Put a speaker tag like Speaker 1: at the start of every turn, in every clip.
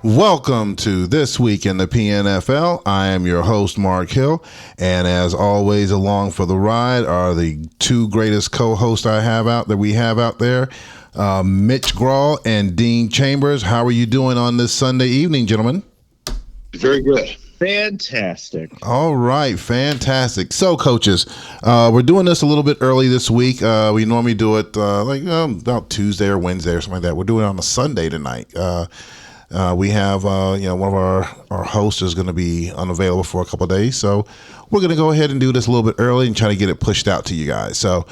Speaker 1: Welcome to This Week in the PNFL. I am your host, Mark Hill, and as always, along for the ride are the two greatest co-hosts we have out there, Mitch Grawl and Dean Chambers. How are you doing on this Sunday evening, gentlemen?
Speaker 2: Very good.
Speaker 3: Fantastic.
Speaker 1: All right, fantastic. So, coaches, we're doing this a little bit early this week. We normally do it about Tuesday or Wednesday or something like that. We're doing it on a Sunday tonight. We have, one of our hosts is going to be unavailable for a couple of days. So we're going to go ahead and do this a little bit early and try to get it pushed out to you guys. So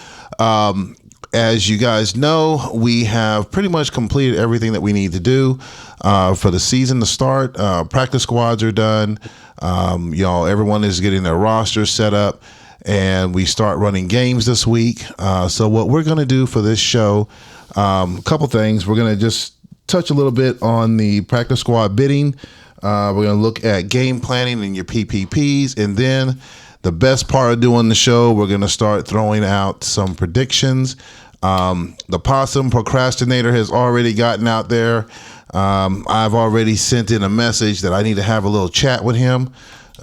Speaker 1: as you guys know, we have pretty much completed everything that we need to do for the season to start. Practice squads are done. Everyone is getting their rosters set up. And we start running games this week. So what we're going to do for this show, a couple things. We're going to just touch a little bit on the practice squad bidding. We're going to look at game planning and your PPPs. And then the best part of doing the show, we're going to start throwing out some predictions. The possum procrastinator has already gotten out there. I've already sent in a message that I need to have a little chat with him.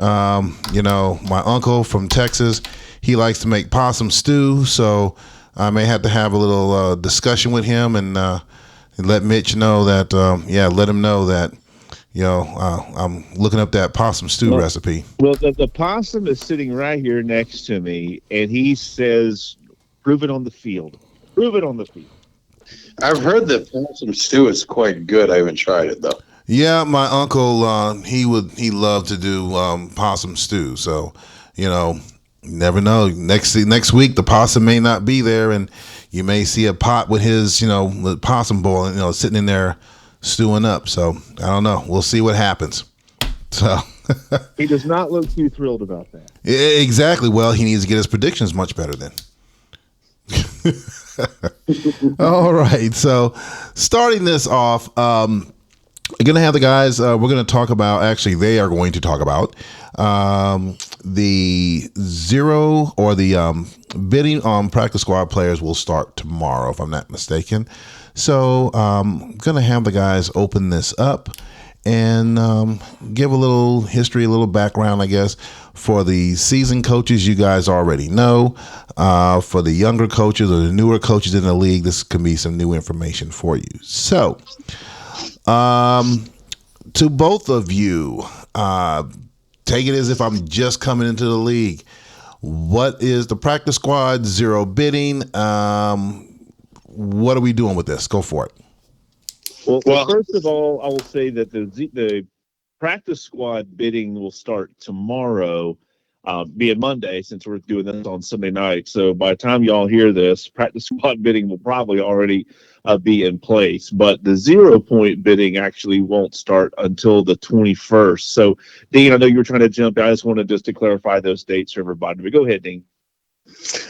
Speaker 1: My uncle from Texas, he likes to make possum stew. So I may have to have a little discussion with him and let Mitch know that, let him know that, I'm looking up that possum stew recipe.
Speaker 3: Well, the possum is sitting right here next to me, and he says, prove it on the field. Prove it on the field.
Speaker 2: I've heard that possum stew is quite good. I haven't tried it, though.
Speaker 1: Yeah, my uncle, he loved to do possum stew. So, never know. Next week, the possum may not be there, and you may see a pot with his, the possum bowl, sitting in there stewing up. So I don't know. We'll see what happens. So
Speaker 3: he does not look too thrilled about that.
Speaker 1: Exactly. Well, he needs to get his predictions much better then. All right. So starting this off, we're going to have the guys, we're going to talk about, actually, they are going to talk about the zero or the bidding on practice squad players will start tomorrow, if I'm not mistaken. So I'm going to have the guys open this up and give a little history, a little background, I guess, for the seasoned coaches. You guys already know. For the younger coaches or the newer coaches in the league, this can be some new information for you. So to both of you, take it as if I'm just coming into the league. What is the practice squad zero bidding? What are we doing with this? Go for it.
Speaker 3: Well, first of all, I will say that the practice squad bidding will start tomorrow, being Monday, since we're doing this on Sunday night. So by the time y'all hear this, practice squad bidding will probably already be in place. But the 0 point bidding actually won't start until the 21st. So, Dean, I know you were trying to jump in. I just wanted to clarify those dates for everybody. But go ahead, Dean.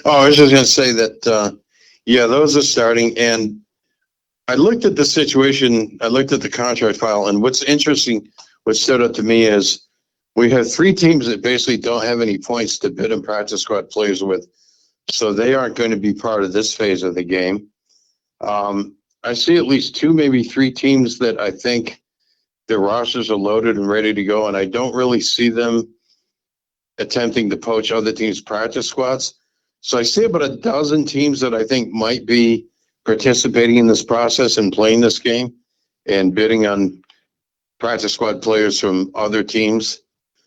Speaker 2: Oh, I was just going to say that, those are starting. And I looked at the situation. I looked at the contract file. And what's interesting, what stood out to me is we have three teams that basically don't have any points to bid and practice squad players with. So they aren't going to be part of this phase of the game. I see at least two, maybe three teams that I think their rosters are loaded and ready to go. And I don't really see them attempting to poach other teams' practice squads. So I see about a dozen teams that I think might be participating in this process and playing this game and bidding on practice squad players from other teams.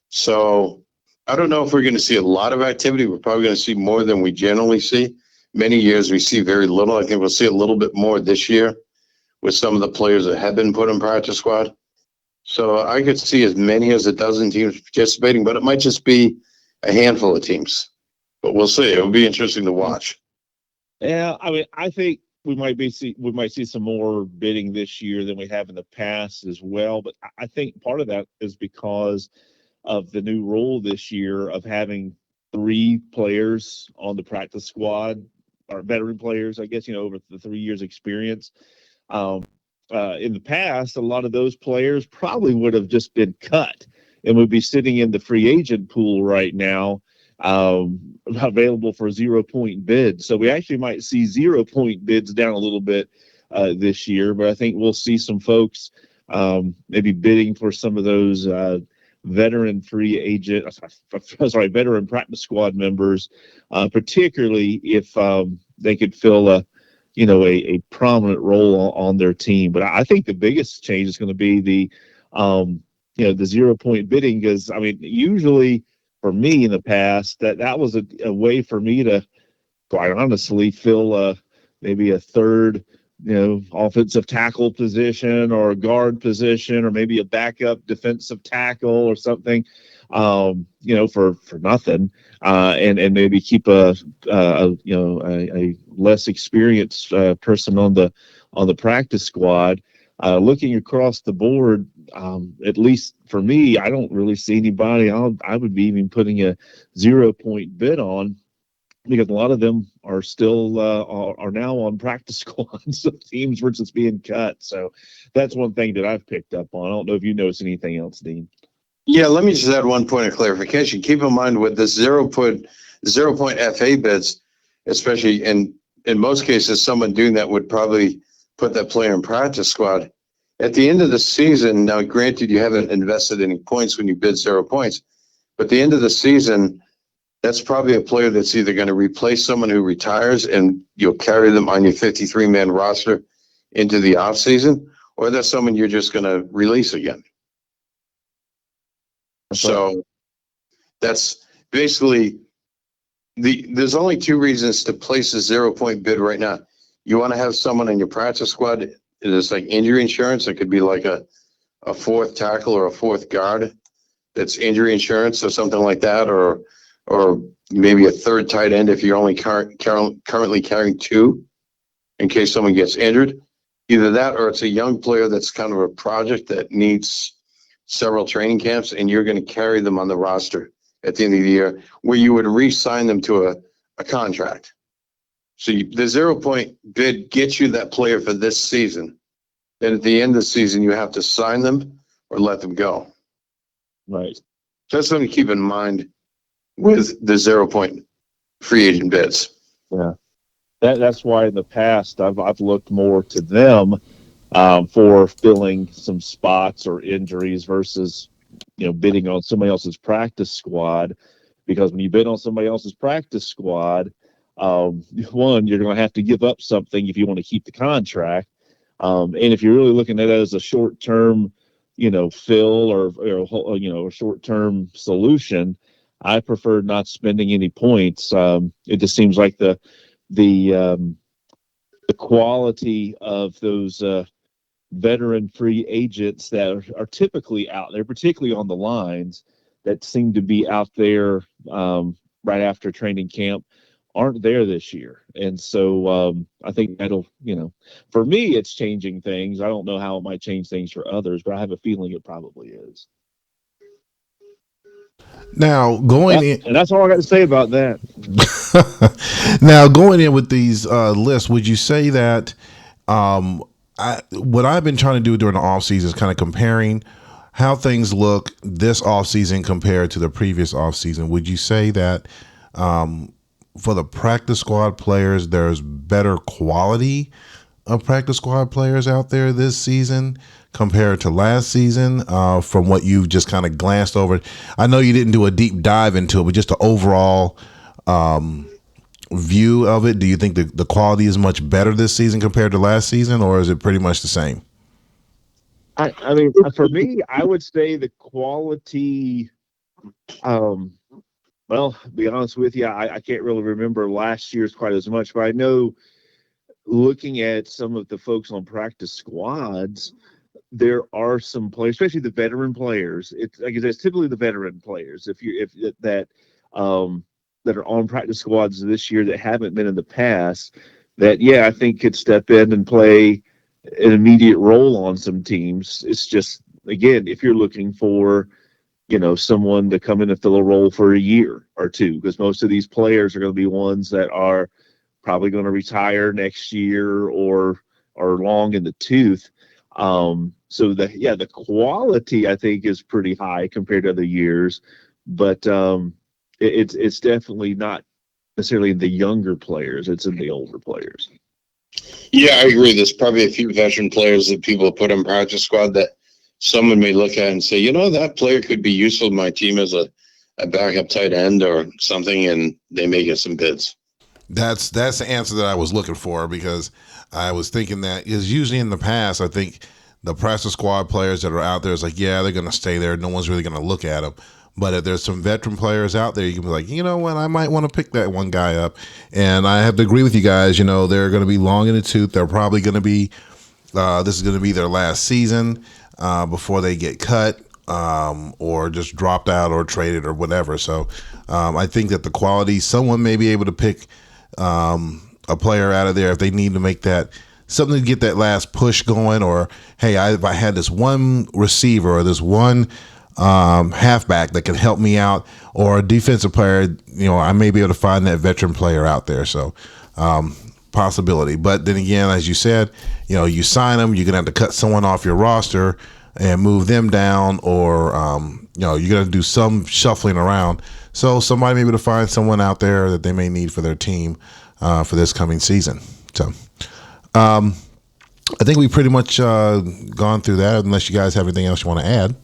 Speaker 2: So I don't know if we're going to see a lot of activity. We're probably going to see more than we generally see. Many years we see very little. I think we'll see a little bit more this year with some of the players that have been put in practice squad. So I could see as many as a dozen teams participating, but it might just be a handful of teams. But we'll see. It'll be interesting to watch.
Speaker 3: Yeah, I mean, I think we might see some more bidding this year than we have in the past as well. But I think part of that is because of the new rule this year of having three players on the practice squad, or veteran players, I guess, over the 3 years experience. In the past, a lot of those players probably would have just been cut and would be sitting in the free agent pool right now, available for 0 point bids. So we actually might see 0 point bids down a little bit this year, but I think we'll see some folks maybe bidding for some of those veteran veteran practice squad members, particularly if they could fill a prominent role on their team. But I think the biggest change is going to be the 0 point bidding, because I mean, usually for me in the past, that was a way for me to quite honestly fill maybe a third offensive tackle position or a guard position, or maybe a backup defensive tackle or something, for nothing, and maybe keep a less experienced person on the practice squad. Looking across the board, at least for me, I don't really see anybody I would be even putting a 0 point bid on, because a lot of them are still are now on practice squads of teams where it's being cut. So that's one thing that I've picked up on. I don't know if you notice anything else, Dean.
Speaker 2: Yeah, let me just add one point of clarification. Keep in mind with the 0 point FA bids, especially in most cases, someone doing that would probably put that player in practice squad. At the end of the season, now granted you haven't invested any points when you bid 0 points, but at the end of the season, that's probably a player that's either going to replace someone who retires and you'll carry them on your 53-man roster into the offseason, or that's someone you're just going to release again. So that's basically there's only two reasons to place a 0 point bid right now. You want to have someone in your practice squad. It's like injury insurance. It could be like a fourth tackle or a fourth guard that's injury insurance or something like that, or maybe a third tight end if you're only currently carrying two in case someone gets injured. Either that, or it's a young player that's kind of a project that needs several training camps, and you're going to carry them on the roster at the end of the year, where you would re-sign them to a contract. So the 0 point bid gets you that player for this season. Then at the end of the season, you have to sign them or let them go.
Speaker 3: Right.
Speaker 2: So that's something to keep in mind with the 0 point free agent bids.
Speaker 3: Yeah. That's why in the past I've looked more to them for filling some spots or injuries versus bidding on somebody else's practice squad, because when you bid on somebody else's practice squad, one, you're going to have to give up something if you want to keep the contract, and if you're really looking at it as a short-term fill or a short-term solution, I prefer not spending any points. It just seems like the quality of those veteran free agents that are typically out there, particularly on the lines, that seem to be out there right after training camp, aren't there this year. And so I think that'll, for me, it's changing things. I don't know how it might change things for others, but I have a feeling it probably is.
Speaker 1: Now going in,
Speaker 3: and that's all I got to say about that.
Speaker 1: now going in with these lists, would you say that what I've been trying to do during the off season is kind of comparing how things look this off season compared to the previous off season? Would you say that for the practice squad players, there's better quality of practice squad players out there this season compared to last season, from what you've just kind of glanced over? I know you didn't do a deep dive into it, but just the overall view of it, do you think the quality is much better this season compared to last season, or is it pretty much the same?
Speaker 3: I mean, for me, I would say the quality, well, to be honest with you, I can't really remember last year's quite as much, but I know looking at some of the folks on practice squads, there are some players, especially the veteran players. It's like it's typically the veteran players, that are on practice squads this year that haven't been in the past, that I think could step in and play an immediate role on some teams. It's just, again, if you're looking for someone to come in and fill a role for a year or two, because most of these players are going to be ones that are probably going to retire next year or are long in the tooth. So the quality, I think, is pretty high compared to other years, but it's definitely not necessarily in the younger players. It's in the older players.
Speaker 2: Yeah, I agree. There's probably a few veteran players that people put in practice squad that someone may look at it and say, you know, that player could be useful to my team as a backup tight end or something, and they may get some bids.
Speaker 1: That's the answer that I was looking for, because I was thinking that is usually in the past, I think the practice squad players that are out there is like, yeah, they're going to stay there. No one's really going to look at them. But if there's some veteran players out there, you can be like, you know what, I might want to pick that one guy up. And I have to agree with you guys. You know, they're going to be long in the tooth. They're probably going to be, this is going to be their last season before they get cut or just dropped out or traded or whatever. So I think that the quality, someone may be able to pick a player out of there if they need to make that something to get that last push going, or hey, if I had this one receiver or this one halfback that could help me out, or a defensive player, you know, I may be able to find that veteran player out there. So possibility. But then again, as you said, you know, you sign them, you're gonna have to cut someone off your roster and move them down, or you know, you're gonna do some shuffling around. So somebody may be able to find someone out there that they may need for their team for this coming season. So I think we pretty much gone through that, unless you guys have anything else you want to add.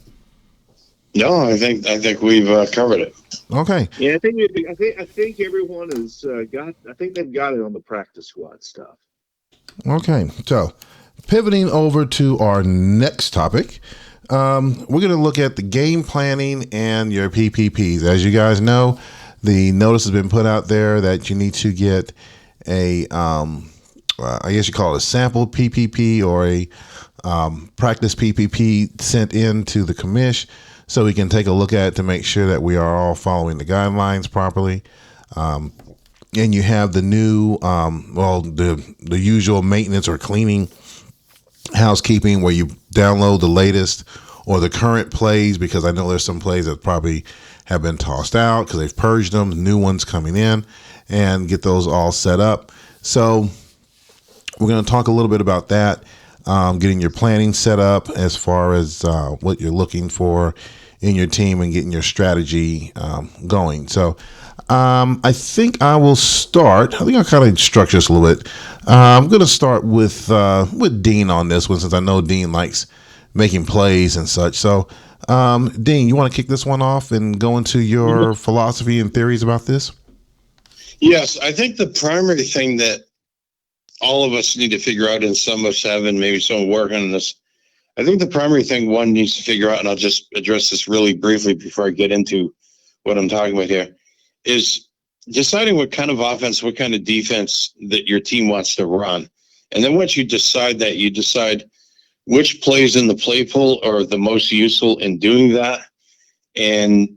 Speaker 2: No, I think we've covered it.
Speaker 1: Okay.
Speaker 3: Yeah, I think everyone has got. I think they've got it on the practice squad stuff.
Speaker 1: Okay. So pivoting over to our next topic, we're going to look at the game planning and your PPPs. As you guys know, the notice has been put out there that you need to get a, I guess you call it a sample PPP or a practice PPP sent in to the commish, so we can take a look at it to make sure that we are all following the guidelines properly. And you have the new, the usual maintenance or cleaning, housekeeping, where you download the latest or the current plays, because I know there's some plays that probably have been tossed out because they've purged them, new ones coming in, and get those all set up. So we're going to talk a little bit about that, getting your planning set up as far as what you're looking for in your team and getting your strategy going. So I think I will start. I think I'll kind of structure this a little bit. I'm going to start with Dean on this one, since I know Dean likes making plays and such. So, Dean, you want to kick this one off and go into your philosophy and theories about this?
Speaker 2: Yes, I think the primary thing that all of us need to figure out, and some of us have, and maybe some working on this, I think the primary thing one needs to figure out, and I'll just address this really briefly before I get into what I'm talking about here, is deciding what kind of offense, what kind of defense that your team wants to run. And then once you decide that, you decide which plays in the play pool are the most useful in doing that. And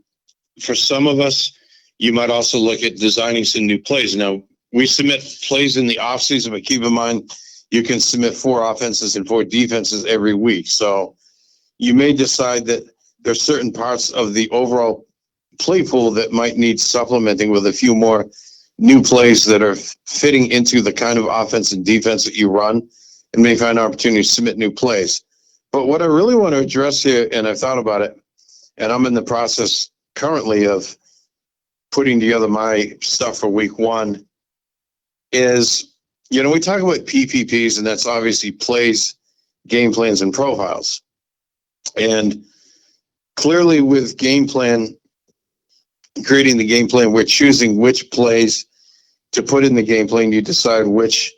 Speaker 2: for some of us, you might also look at designing some new plays. Now, we submit plays in the offseason, but keep in mind, you can submit 4 offenses and 4 defenses every week. So you may decide that there's certain parts of the overall play pool that might need supplementing with a few more new plays that are fitting into the kind of offense and defense that you run, and may find an opportunity to submit new plays. But what I really want to address here, and I've thought about it, and I'm in the process currently of putting together my stuff for week 1, is, you know, we talk about PPPs, and that's obviously plays, game plans, and profiles. And clearly with game plan, creating the game plan, we're choosing which plays to put in the game plan. You decide which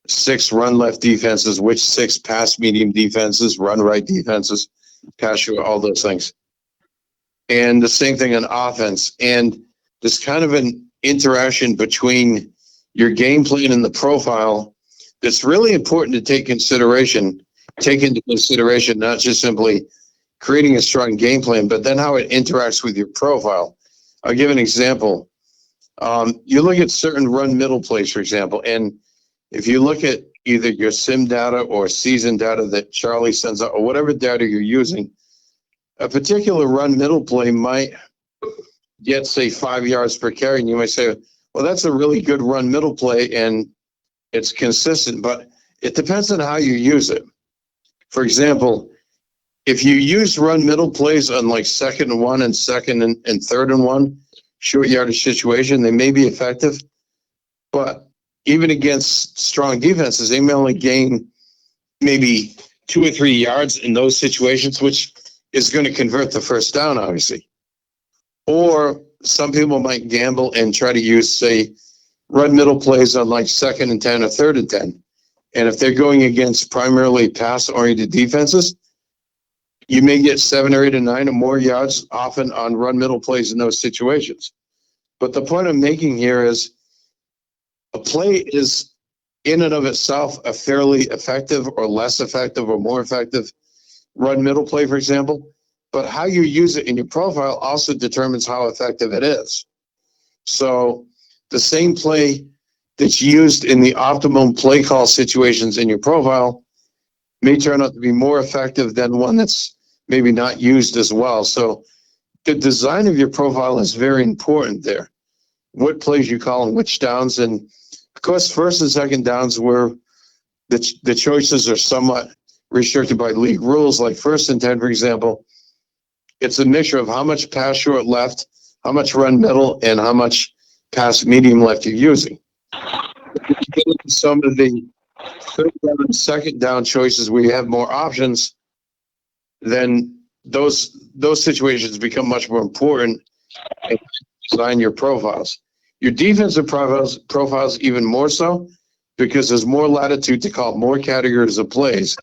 Speaker 2: 6 run left defenses, which 6 pass medium defenses, run right defenses, pass short, all those things. And the same thing on offense. And there's kind of an interaction between your game plan and the profile that's really important to take into consideration, not just simply creating a strong game plan, but then how it interacts with your profile. I'll give an example. You look at certain run middle plays, for example, and if you look at either your sim data or season data that Charlie sends out, or whatever data you're using, a particular run middle play might get, say, 5 yards per carry, and you might say, well, that's a really good run middle play and it's consistent, but it depends on how you use it. For example, if you use run middle plays on like 2nd and 1 and 2nd and 3rd and 1 short yardage situation, they may be effective, but even against strong defenses, they may only gain maybe 2 or 3 yards in those situations, which is going to convert the first down, obviously. Or some people might gamble and try to use, say, run middle plays on like 2nd and 10 or 3rd and 10. And if they're going against primarily pass-oriented defenses, you may get 7 or 8 or 9 or more yards often on run middle plays in those situations. But the point I'm making here is a play is in and of itself a fairly effective or less effective or more effective run middle play, for example. But how you use it in your profile also determines how effective it is. So the same play that's used in the optimum play call situations in your profile may turn out to be more effective than one that's maybe not used as well. So the design of your profile is very important there. What plays you call and which downs. And of course, 1st and 2nd downs where the choices are somewhat restricted by league rules, like 1st and 10, for example. It's a mixture of how much pass short left, how much run middle, and how much pass medium left you're using. If you get into some of the 3rd down and 2nd down choices where you have more options, then those situations become much more important and design your profiles. Your defensive profiles even more so, because there's more latitude to call more categories of plays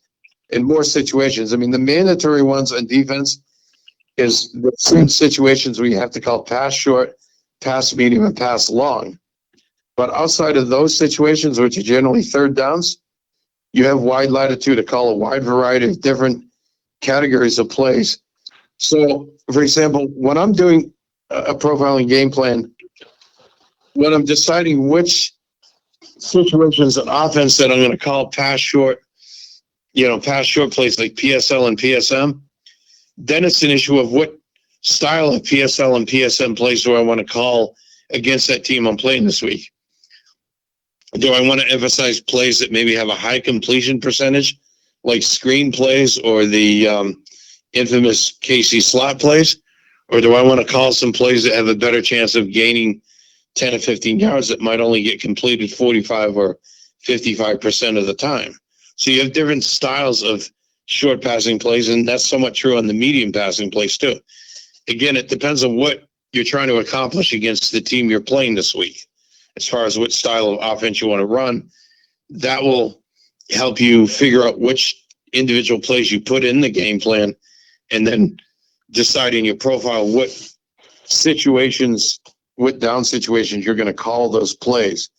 Speaker 2: in more situations. I mean, the mandatory ones on defense is the certain situations where you have to call pass short, pass medium, and pass long. But outside of those situations, which are generally 3rd downs, you have wide latitude to call a wide variety of different categories of plays. So, for example, when I'm doing a profiling game plan, when I'm deciding which situations of offense that I'm going to call pass short plays like PSL and PSM, then it's an issue of what style of PSL and PSM plays do I want to call against that team I'm playing this week. Do I want to emphasize plays that maybe have a high completion percentage, like screen plays or the infamous KC slot plays? Or do I want to call some plays that have a better chance of gaining 10 or 15 yards that might only get completed 45 or 55% of the time? So you have different styles of short passing plays, and that's somewhat true on the medium passing plays too. Again, it depends on what you're trying to accomplish against the team you're playing this week. As far as what style of offense you want to run, that will help you figure out which individual plays you put in the game plan, and then decide in your profile what down situations you're going to call those plays.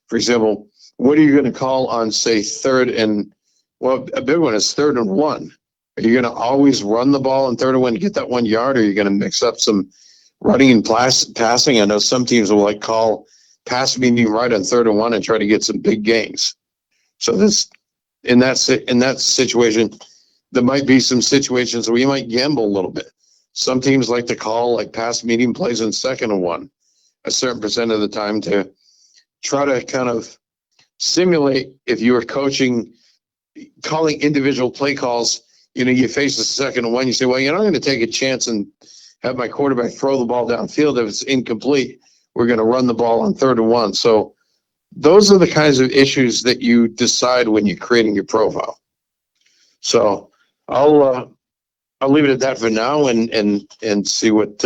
Speaker 2: For example, what are you going to call on, say, 3rd and, well, a big one is 3rd and 1. Are you going to always run the ball in 3rd and 1 to get that 1 yard, or are you going to mix up some running and passing? I know some teams will like call pass medium right on 3rd and 1 and try to get some big gains. So in that situation, there might be some situations where you might gamble a little bit. Some teams like to call like pass medium plays in 2nd and 1 a certain percent of the time to try to kind of simulate, if you were coaching, calling individual play calls. You face a 2nd and 1, you say, well, I'm going to take a chance and have my quarterback throw the ball downfield. If it's incomplete, we're going to run the ball on 3rd and 1. So those are the kinds of issues that you decide when you're creating your profile. So I'll leave it at that for now and see what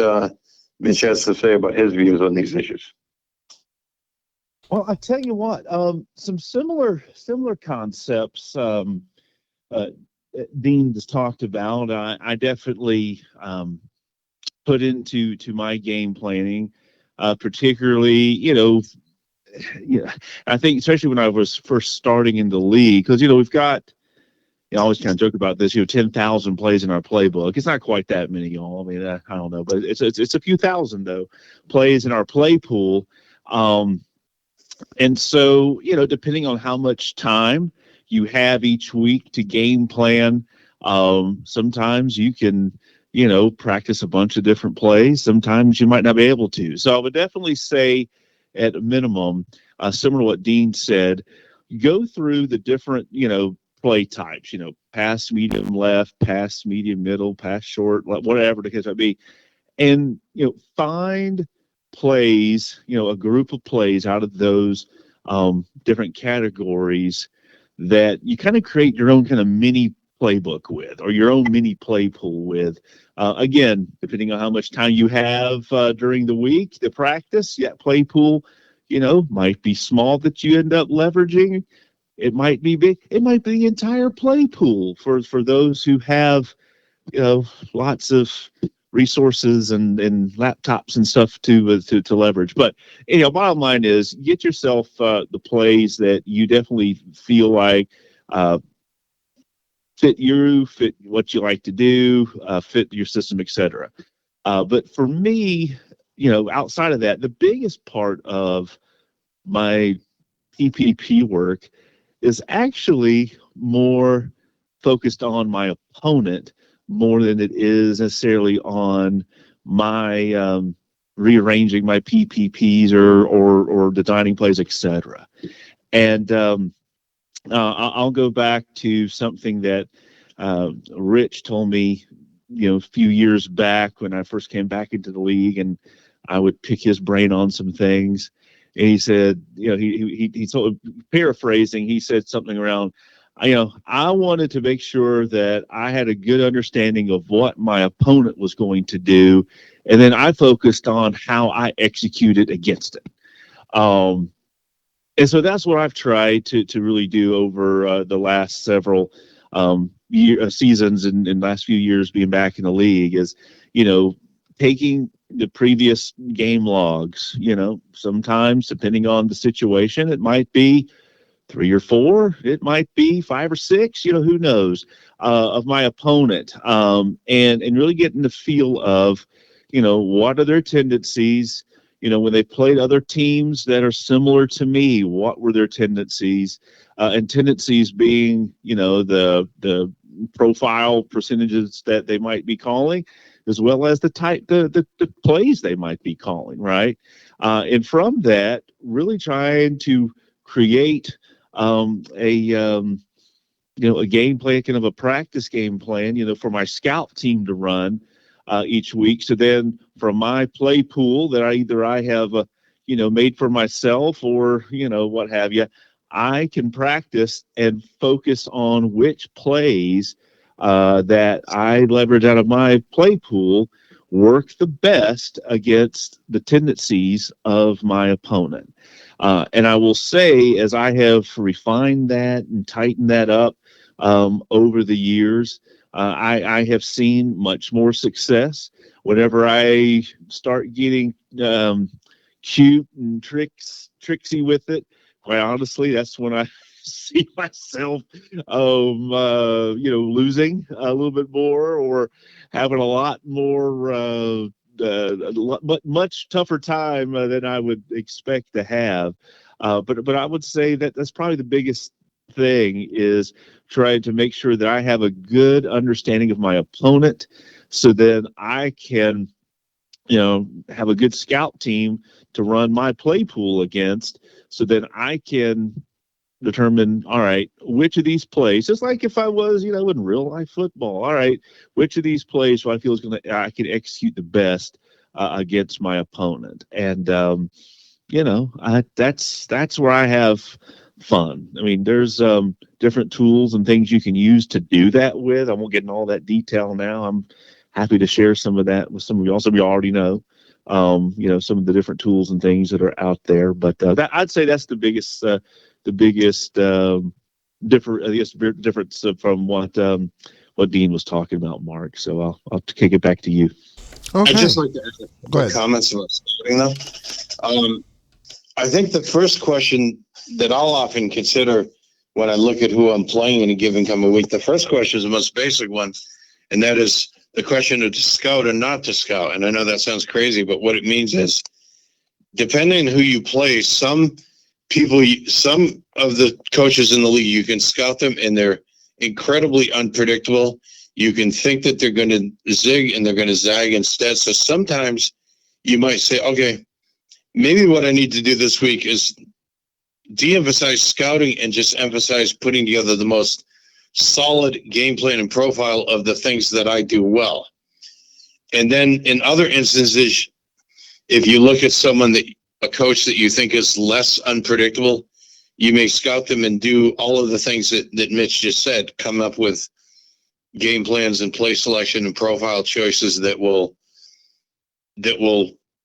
Speaker 2: Mitch has to say about his views on these issues.
Speaker 3: Well, I tell you what, some similar concepts Dean just talked about. I definitely put into my game planning, particularly, I think especially when I was first starting in the league, because we've got. I always kind of joke about this, 10,000 plays in our playbook. It's not quite that many, y'all. I mean, I don't know, but it's a few thousand though plays in our play pool. And so, depending on how much time you have each week to game plan, sometimes you can, practice a bunch of different plays. Sometimes you might not be able to. So I would definitely say at a minimum, similar to what Dean said, go through the different, play types, pass medium left, pass medium middle, pass short, whatever the case might be. And, find plays, a group of plays out of those different categories that you kind of create your own kind of mini playbook with, or your own mini play pool with. Again, depending on how much time you have during the week to practice, yeah, play pool, might be small that you end up leveraging. It might be big. It might be the entire play pool for those who have, lots of resources and laptops and stuff to leverage. But bottom line is, get yourself the plays that you definitely feel like fit what you like to do, fit your system, etc. But for me, outside of that, the biggest part of my PPP work is actually more focused on my opponent more than it is necessarily on my rearranging my PPPs or designing plays, etc. And I'll go back to something that Rich told me, a few years back when I first came back into the league, and I would pick his brain on some things. And he said, he sort of paraphrasing, he said something around, I wanted to make sure that I had a good understanding of what my opponent was going to do, and then I focused on how I executed against it. And so that's what I've tried to really do over the last several seasons and last few years being back in the league is, taking the previous game logs. Sometimes depending on the situation, it might be 3 or 4, it might be 5 or 6, who knows, of my opponent, and really getting the feel of, what are their tendencies. When they played other teams that are similar to me, what were their tendencies? And tendencies being, the profile percentages that they might be calling, as well as the plays they might be calling, right? And from that, really trying to create a game plan, kind of a practice game plan, for my scout team to run each week. So then from my play pool that I have, made for myself or, what have you, I can practice and focus on which plays that I leverage out of my play pool work the best against the tendencies of my opponent. And I will say, as I have refined that and tightened that up over the years, I have seen much more success whenever I start getting cute and tricksy with it. Quite honestly, that's when I see myself, losing a little bit more or having a lot more. Much tougher time than I would expect to have, but I would say that that's probably the biggest thing is trying to make sure that I have a good understanding of my opponent, so then I can, have a good scout team to run my play pool against, so then I can determine, all right, which of these plays, just like if I was, in real life football, all right, which of these plays do I feel I can execute the best against my opponent. And that's where I have fun. I mean, there's different tools and things you can use to do that with. I won't get in all that detail now. I'm happy to share some of that with some of you. Also, you already know, some of the different tools and things that are out there. But that, I'd say that's the biggest difference from what Dean was talking about, Mark. So I'll kick it back to you.
Speaker 1: Okay.
Speaker 2: I'd just like to add
Speaker 1: Go ahead.
Speaker 2: comments about scouting, though. I think the first question that I'll often consider when I look at who I'm playing in a given coming week, the first question is the most basic one, and that is the question of to scout or not to scout. And I know that sounds crazy, but what it means is, depending on who you play, some of the coaches in the league, you can scout them and they're incredibly unpredictable. You can think that they're going to zig and they're going to zag instead. So sometimes you might say, okay, maybe what I need to do this week is de-emphasize scouting and just emphasize putting together the most solid game plan and profile of the things that I do well. And then in other instances, if you look at a coach that you think is less unpredictable, you may scout them and do all of the things that Mitch just said, come up with game plans and play selection and profile choices that will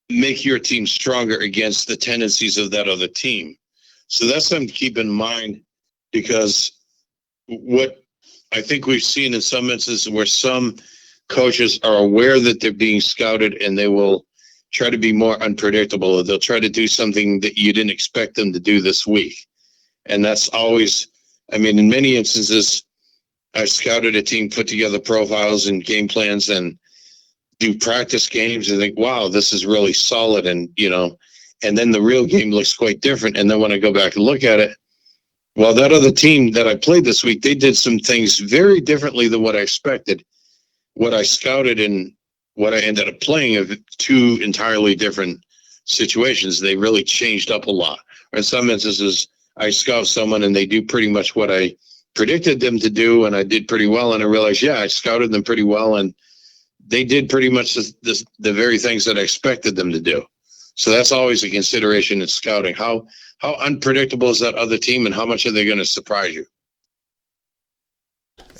Speaker 2: make your team stronger against the tendencies of that other team. So that's something to keep in mind, because what I think we've seen in some instances where some coaches are aware that they're being scouted, and they will try to be more unpredictable, or they'll try to do something that you didn't expect them to do this week. And that's always, I mean, in many instances, I've scouted a team, put together profiles and game plans, and do practice games and think, wow, this is really solid. And, and then the real game looks quite different. And then when I go back and look at it, well, that other team that I played this week, they did some things very differently than what I expected. What I scouted and what I ended up playing are two entirely different situations. They really changed up a lot. Or in some instances, I scout someone and they do pretty much what I predicted them to do, and I did pretty well. And I realized, I scouted them pretty well, and they did pretty much the very things that I expected them to do. So that's always a consideration in scouting. How unpredictable is that other team, and how much are they going to surprise you?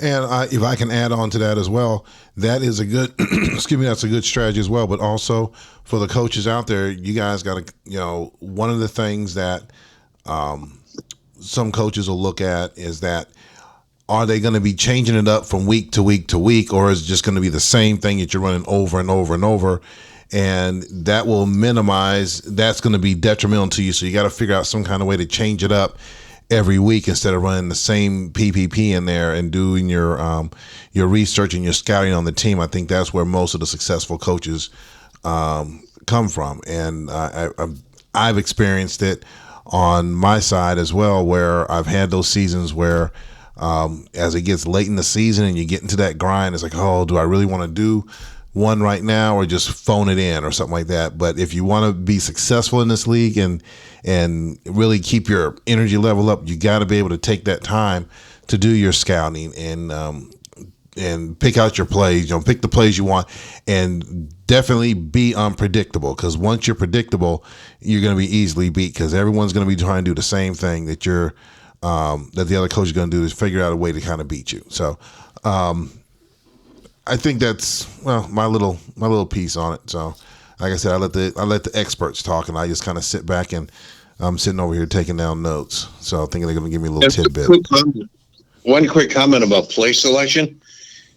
Speaker 1: And if I can add on to that as well, that is a good, that's a good strategy as well. But also for the coaches out there, you guys got to, one of the things that some coaches will look at is that, are they going to be changing it up from week to week to week, or is it just going to be the same thing that you're running over and over and over? And that will that's going to be detrimental to you. So you got to figure out some kind of way to change it up every week instead of running the same PPP in there and doing your research and your scouting on the team. I think that's where most of the successful coaches come from. And I've experienced it on my side as well, where I've had those seasons where as it gets late in the season and you get into that grind, it's like, oh, do I really want to do one right now, or just phone it in or something like that? But if you want to be successful in this league and really keep your energy level up, you got to be able to take that time to do your scouting and pick out your plays, pick the plays you want, and definitely be unpredictable, because once you're predictable, you're going to be easily beat, because everyone's going to be trying to do the same thing that that the other coach is going to do, is figure out a way to kind of beat you. So I think that's my little piece on it. So like I said, I let the experts talk, and I just kind of sit back, and I'm sitting over here taking down notes. So thinking they're going to give me a little tidbit.
Speaker 2: One quick comment about play selection.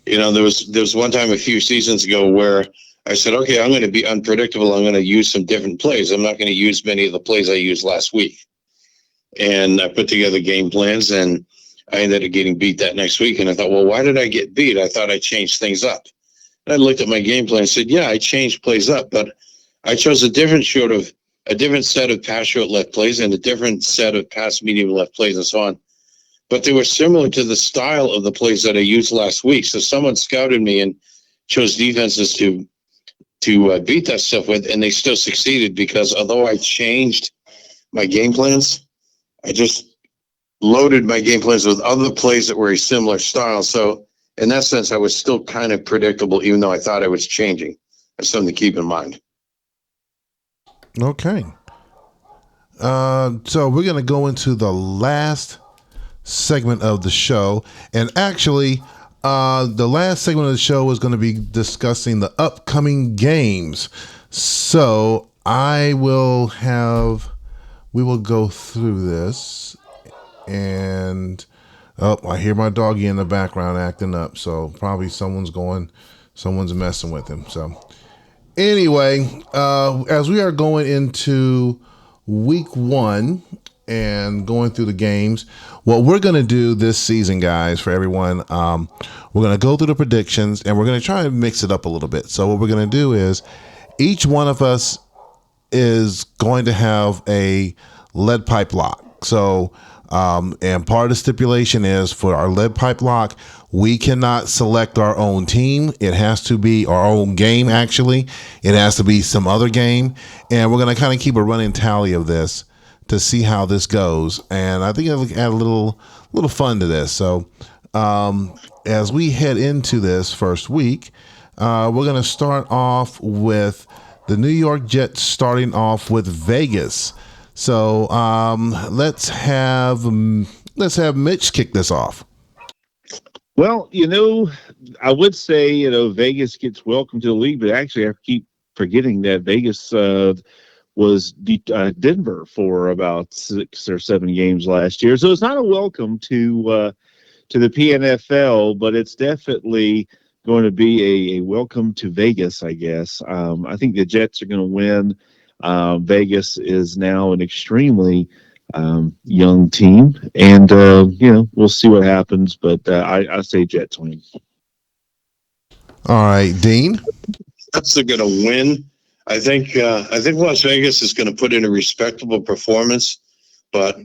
Speaker 2: There was one time a few seasons ago where I said, okay, I'm going to be unpredictable. I'm going to use some different plays. I'm not going to use many of the plays I used last week. And I put together game plans, and I ended up getting beat that next week. And I thought, well, why did I get beat? I thought I changed things up. And I looked at my game plan and said, yeah, I changed plays up, but I chose a different set of pass short left plays and a different set of pass medium left plays and so on. But they were similar to the style of the plays that I used last week. So someone scouted me and chose defenses to beat that stuff with, and they still succeeded, because although I changed my game plans, I just loaded my game plans with other plays that were a similar style. So in that sense, I was still kind of predictable, even though I thought I was changing. That's something to keep in mind.
Speaker 1: Okay. So we're going to go into the last segment of the show. And actually, the last segment of the show is going to be discussing the upcoming games. So we will go through this, and I hear my doggy in the background acting up, so probably someone's messing with him. So anyway, as we are going into week 1 and going through the games, what we're going to do this season, guys, for everyone, we're going to go through the predictions, and we're going to try and mix it up a little bit. So what we're going to do is each one of us is going to have a lead pipe lock. So, and part of the stipulation is, for our lead pipe lock, we cannot select our own team. It has to be our own game, actually. It has to be some other game. And we're going to kind of keep a running tally of this to see how this goes. And I think it'll add a little fun to this. So, as we head into this first week, we're going to start off with the New York Jets starting off with Vegas. So let's have Mitch kick this off.
Speaker 3: Well, I would say, Vegas gets welcome to the league, but actually I keep forgetting that Vegas was Denver for about 6 or 7 games last year. So it's not a welcome to the PNFL, but it's definitely going to be a welcome to Vegas, I guess. I think the Jets are going to win. Vegas is now an extremely young team, and we'll see what happens. But I say Jets win.
Speaker 1: All right, Dean.
Speaker 2: That's going to win. I think Las Vegas is going to put in a respectable performance, but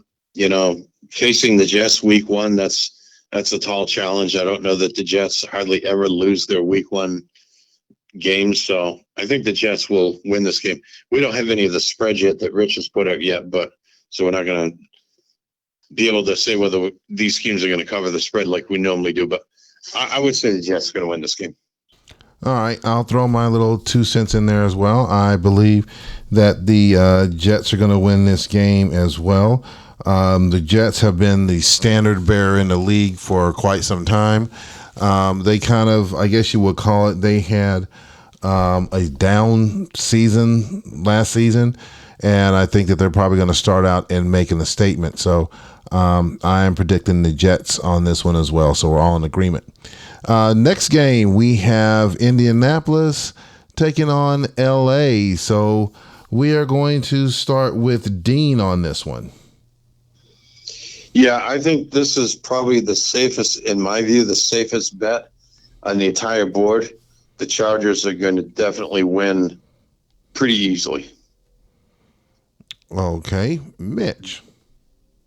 Speaker 2: facing the Jets week one, that's a tall challenge. I don't know that the Jets hardly ever lose their week one games, so I think the Jets will win this game. We don't have any of the spread yet that Rich has put out yet, but so we're not going to be able to say whether these teams are going to cover the spread like we normally do. But I would say the Jets are going to win this game.
Speaker 1: All right, I'll throw my little 2 cents in there as well. I believe that the Jets are going to win this game as well. The Jets have been the standard bearer in the league for quite some time. They kind of, I guess you would call it, they had a down season last season, and I think that they're probably going to start out and making a statement. So I am predicting the Jets on this one as well. So we're all in agreement. Next game, we have Indianapolis taking on LA. So we are going to start with Dean on this one.
Speaker 2: Yeah, I think this is probably the safest, in my view, the safest bet on the entire board. The Chargers are going to definitely win pretty easily.
Speaker 1: Okay, Mitch.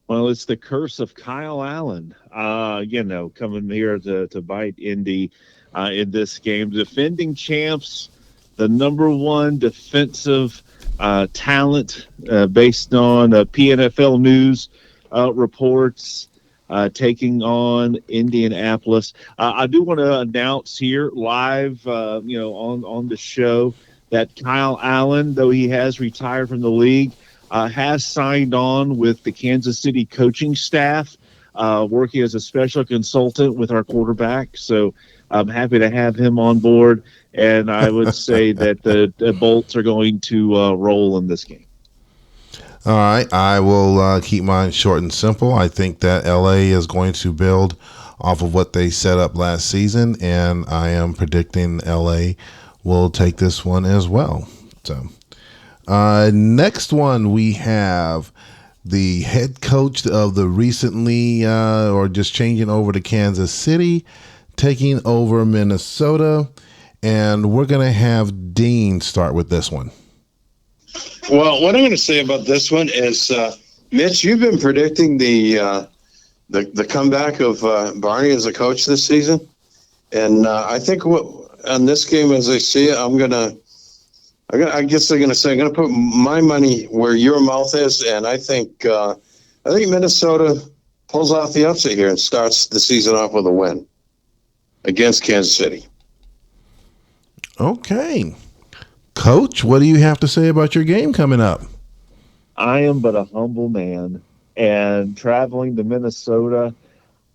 Speaker 3: Well, it's the curse of Kyle Allen, coming here to bite Indy in this game. Defending champs, the number one defensive talent based on PNFL news reports, taking on Indianapolis. I do want to announce here live, on the show that Kyle Allen, though he has retired from the league, has signed on with the Kansas City coaching staff, working as a special consultant with our quarterback. So I'm happy to have him on board. And I would say that the Bolts are going to roll in this game.
Speaker 1: All right, I will keep mine short and simple. I think that LA is going to build off of what they set up last season, and I am predicting LA will take this one as well. So, next one we have the head coach of the recently or just changing over to Kansas City, taking over Minnesota, and we're going to have Dean start with this one.
Speaker 2: Well, what I'm going to say about this one is, Mitch, you've been predicting the comeback of Barney as a coach this season, and I think on this game, as I see it, I guess they're going to say I'm going to put my money where your mouth is, and I think Minnesota pulls off the upset here and starts the season off with a win against Kansas City.
Speaker 1: Okay. Coach, what do you have to say about your game coming up?
Speaker 3: I am but a humble man, and traveling to Minnesota,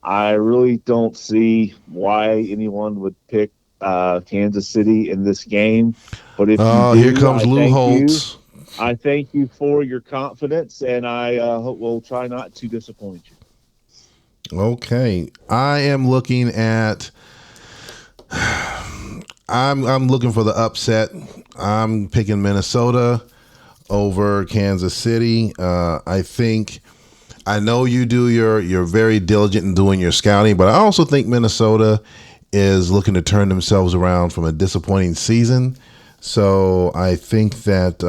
Speaker 3: I really don't see why anyone would pick Kansas City in this game. But if you do,
Speaker 1: Here comes Lou Holtz.
Speaker 3: I thank you for your confidence, and I will try not to disappoint you.
Speaker 1: Okay, I am looking at. I'm looking for the upset. I'm picking Minnesota over Kansas City. I know you do you're very diligent in doing your scouting, but I also think Minnesota is looking to turn themselves around from a disappointing season. So I think that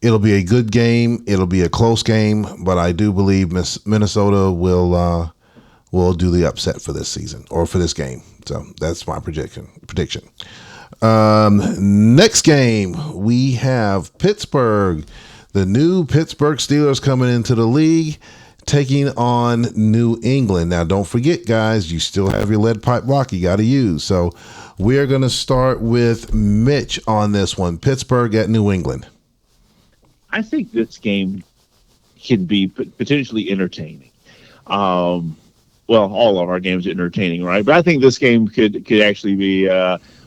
Speaker 1: it'll be a good game. It'll be a close game, but I do believe Minnesota will do the upset for this season or for this game. So that's my prediction. Next game, we have Pittsburgh. The new Pittsburgh Steelers coming into the league, taking on New England. Now, don't forget, guys, you still have your lead pipe block you got to use. So we're going to start with Mitch on this one. Pittsburgh at New England.
Speaker 3: I think this game can be potentially entertaining. well, all of our games are entertaining, right? But I think this game could actually be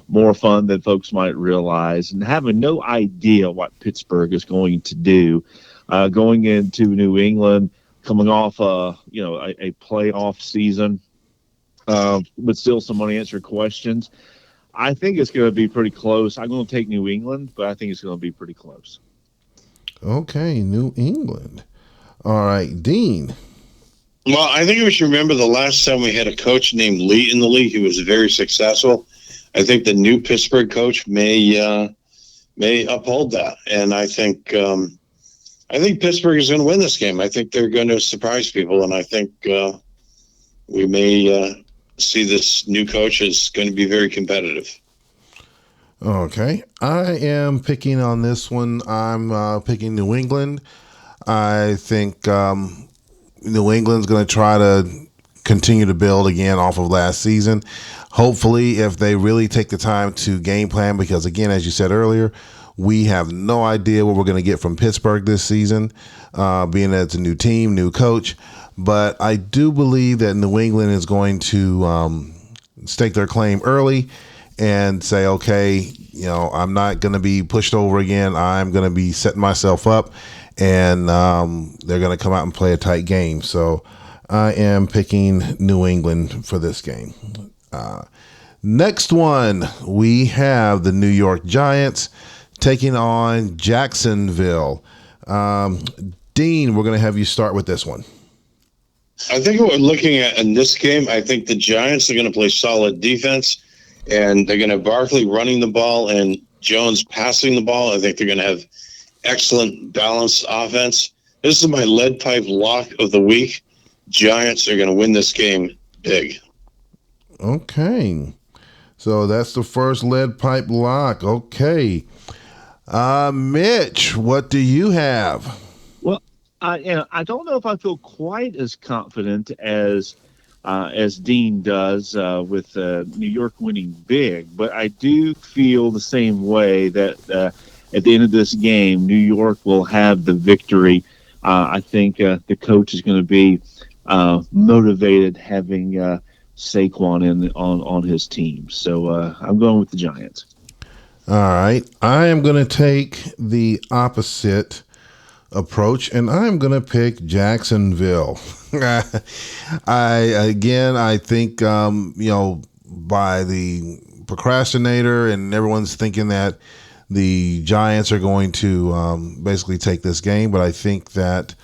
Speaker 3: more fun than folks might realize. And having no idea what Pittsburgh is going to do, going into New England, coming off a playoff season, but still some unanswered questions. I think it's going to be pretty close. I'm going to take New England, but I think it's going to be pretty close.
Speaker 1: Okay, New England. All right, Dean.
Speaker 2: Well, I think we should remember the last time we had a coach named Lee in the league who was very successful. I think the new Pittsburgh coach may uphold that, and I think Pittsburgh is going to win this game. I think they're going to surprise people, and I think we may see this new coach is going to be very competitive.
Speaker 1: Okay, I am picking on this one. I'm picking New England. I think New England's going to try to continue to build again off of last season. Hopefully, if they really take the time to game plan, because again, as you said earlier, we have no idea what we're going to get from Pittsburgh this season, being that it's a new team, new coach. But I do believe that New England is going to stake their claim early and say, okay, I'm not going to be pushed over again. I'm going to be setting myself up, and they're going to come out and play a tight game. So I am picking New England for this game. Next one, we have the New York Giants taking on Jacksonville. Dean, we're going to have you start with this one.
Speaker 2: I think what we're looking at in this game, I think the Giants are going to play solid defense, and they're going to have Barkley running the ball and Jones passing the ball. I think they're going to have excellent balanced offense. This is my lead pipe lock of the week. Giants are going to win this game big.
Speaker 1: Okay. So that's the first lead pipe lock. Okay. Mitch, what do you have?
Speaker 3: Well, I don't know if I feel quite as confident as Dean does with New York winning big, but I do feel the same way that at the end of this game, New York will have the victory. I think the coach is going to be motivated having Saquon on his team. So I'm going with the Giants.
Speaker 1: All right. I am going to take the opposite approach, and I'm going to pick Jacksonville. I think, by the procrastinator, and everyone's thinking that the Giants are going to basically take this game, but I think that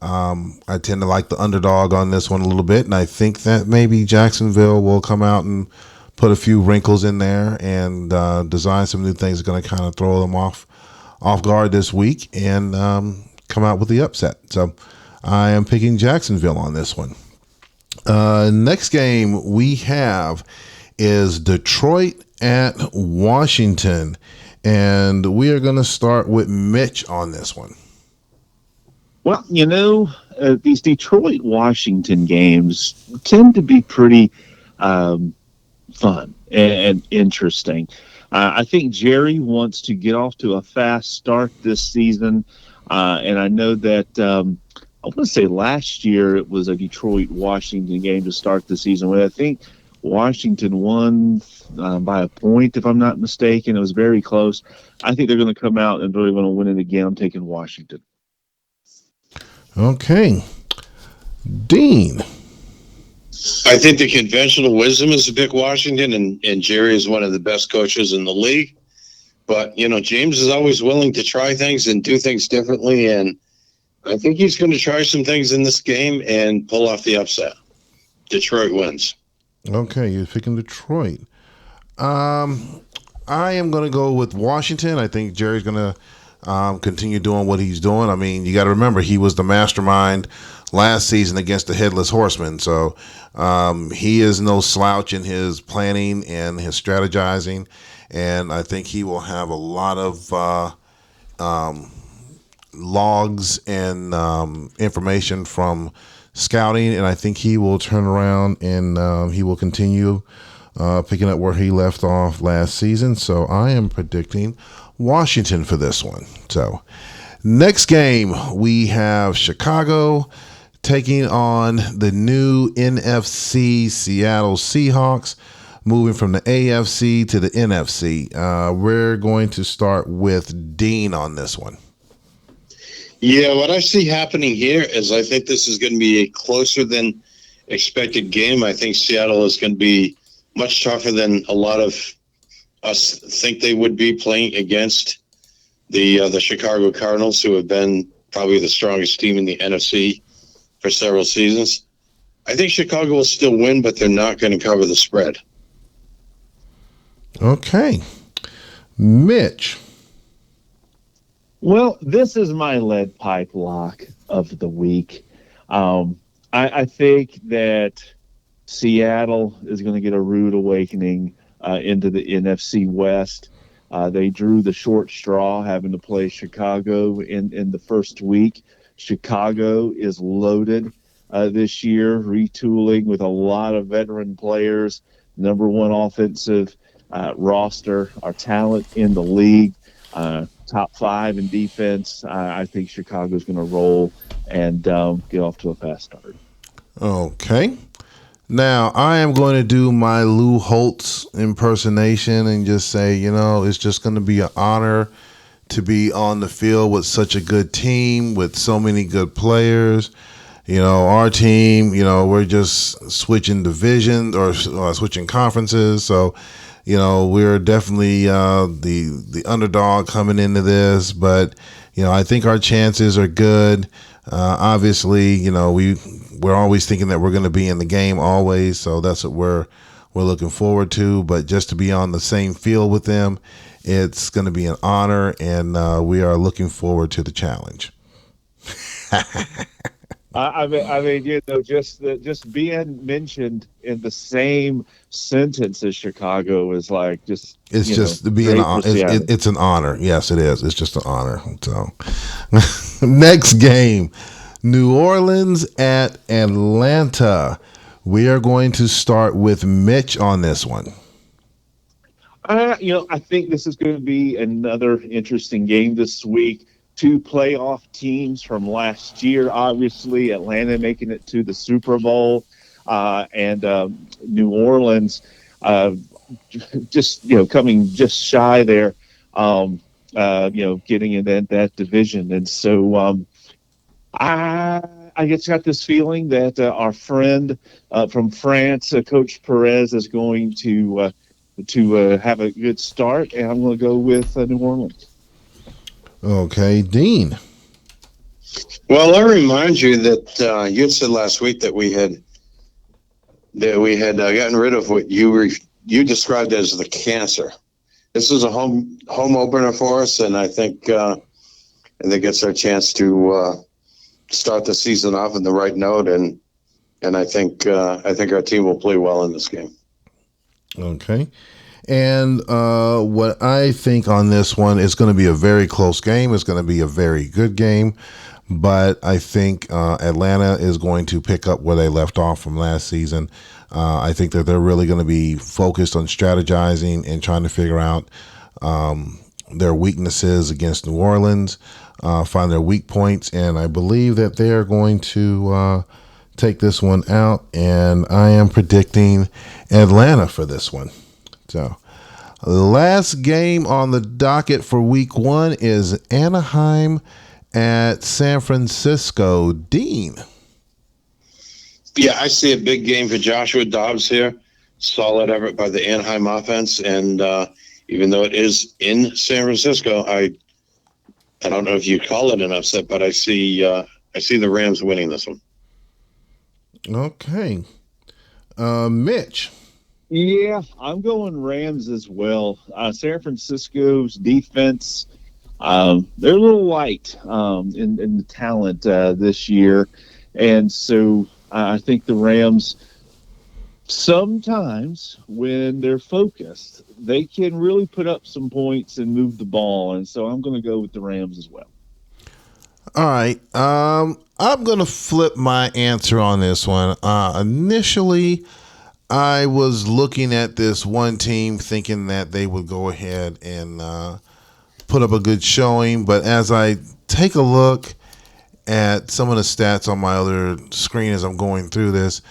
Speaker 1: I tend to like the underdog on this one a little bit, and I think that maybe Jacksonville will come out and put a few wrinkles in there and design some new things that are going to kind of throw them off guard this week and come out with the upset. So I am picking Jacksonville on this one. Next game we have is Detroit at Washington, and we are going to start with Mitch on this one.
Speaker 3: Well, these Detroit-Washington games tend to be pretty fun and interesting. I think Jerry wants to get off to a fast start this season, and I know that I want to say last year it was a Detroit-Washington game to start the season with. I think Washington won by a point, if I'm not mistaken. It was very close. I think they're going to come out and really going to win it again. I'm taking Washington.
Speaker 1: Okay. Dean.
Speaker 2: I think the conventional wisdom is to pick Washington, and Jerry is one of the best coaches in the league. But, James is always willing to try things and do things differently, and I think he's going to try some things in this game and pull off the upset. Detroit wins.
Speaker 1: Okay, you're picking Detroit. I am going to go with Washington. I think Jerry's going to continue doing what he's doing. I mean, you got to remember, he was the mastermind last season against the Headless Horseman. So he is no slouch in his planning and his strategizing. And I think he will have a lot of logs and information from scouting. And I think he will turn around and he will continue picking up where he left off last season. So I am predicting Washington for this one. So next game, we have Chicago taking on the new NFC Seattle Seahawks, moving from the AFC to the NFC. We're going to start with Dean on this one.
Speaker 2: Yeah, what I see happening here is I think this is going to be a closer than expected game. I think Seattle is going to be much tougher than a lot of us think they would be, playing against the Chicago Cardinals, who have been probably the strongest team in the NFC for several seasons. I think Chicago will still win, but they're not going to cover the spread.
Speaker 1: Okay. Mitch.
Speaker 3: Well, this is my lead pipe lock of the week. I think that Seattle is going to get a rude awakening into the NFC West. They drew the short straw having to play Chicago in the first week. Chicago is loaded this year, retooling with a lot of veteran players, number one offensive roster, our talent in the league. Top 5 in defense. I think Chicago's going to roll and get off to a fast start.
Speaker 1: Okay. Now, I am going to do my Lou Holtz impersonation and just say, it's just going to be an honor to be on the field with such a good team, with so many good players. Our team, we're just switching divisions or switching conferences. So, we're definitely the underdog coming into this, but I think our chances are good. Obviously, we're always thinking that we're going to be in the game always, so that's what we're looking forward to. But just to be on the same field with them, it's going to be an honor, and we are looking forward to the challenge.
Speaker 3: I mean, just being mentioned in the same sentence as Chicago is like it's
Speaker 1: an honor. Yes, it is. It's just an honor. So, next game, New Orleans at Atlanta. We are going to start with Mitch on this one.
Speaker 3: I think this is going to be another interesting game this week. 2 playoff teams from last year, obviously, Atlanta making it to the Super Bowl, and New Orleans just coming just shy there, getting in that division. And so I just got this feeling that our friend from France, Coach Perez, is going to have a good start, and I'm going to go with New Orleans.
Speaker 1: Okay, Dean.
Speaker 2: Well, I remind you that you had said last week that we had gotten rid of what you described as the cancer. This is a home opener for us, and I think it's our chance to start the season off on the right note, and I think our team will play well in this game.
Speaker 1: Okay. And what I think on this one is going to be a very close game. It's going to be a very good game. But I think Atlanta is going to pick up where they left off from last season. I think that they're really going to be focused on strategizing and trying to figure out their weaknesses against New Orleans, find their weak points. And I believe that they are going to take this one out. And I am predicting Atlanta for this one. So, the last game on the docket for week 1 is Anaheim at San Francisco. Dean.
Speaker 2: Yeah, I see a big game for Joshua Dobbs here. Solid effort by the Anaheim offense, and even though it is in San Francisco, I don't know if you call it an upset, but I see the Rams winning this one.
Speaker 1: Okay, Mitch.
Speaker 3: Yeah, I'm going Rams as well. San Francisco's defense, they're a little light in the talent this year. And so I think the Rams, sometimes when they're focused, they can really put up some points and move the ball. And so I'm going to go with the Rams as well.
Speaker 1: All right. I'm going to flip my answer on this one. Initially, I was looking at this one team thinking that they would go ahead and put up a good showing. But as I take a look at some of the stats on my other screen as I'm going through this.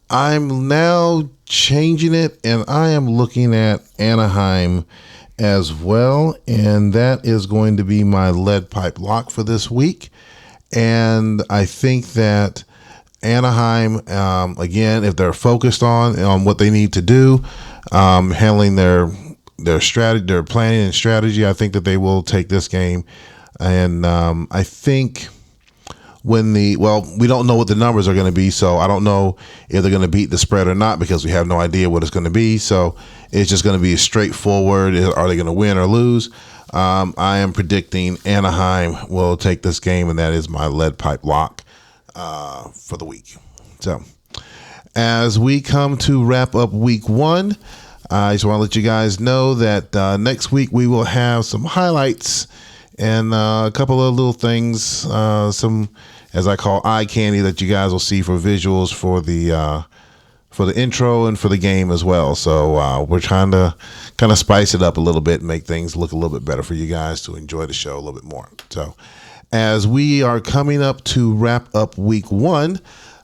Speaker 1: I'm now changing it, and I am looking at Anaheim as well, and that is going to be my lead pipe lock for this week. And I think that Anaheim, again, if they're focused on what they need to do, handling their strategy, their planning and strategy, I think that they will take this game. And I think we don't know what the numbers are going to be, so I don't know if they're going to beat the spread or not because we have no idea what it's going to be. So it's just going to be straightforward. Are they going to win or lose? I am predicting Anaheim will take this game, and that is my lead pipe lock for the week. So as we come to wrap up week 1, I just want to let you guys know that next week we will have some highlights and a couple of little things, some, as I call, eye candy that you guys will see for visuals for the intro and for the game as well. So we're trying to kind of spice it up a little bit and make things look a little bit better for you guys to enjoy the show a little bit more. So as we are coming up to wrap up week 1,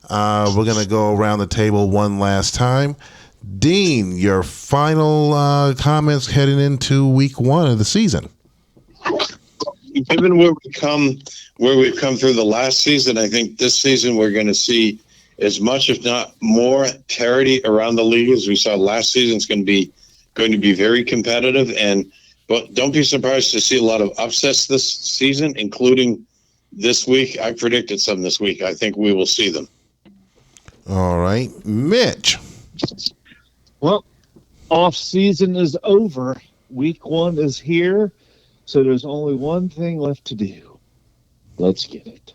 Speaker 1: we're going to go around the table one last time. Dean, your final comments heading into week 1 of the season.
Speaker 2: Given where we've come through the last season, I think this season we're going to see as much, if not more, parity around the league as we saw last season. It's going to be very competitive, but don't be surprised to see a lot of upsets this season, including this week. I predicted some this week. I think we will see them.
Speaker 1: All right, Mitch.
Speaker 3: Well, off season is over. Week 1 is here. So there's only one thing left to do. Let's get it.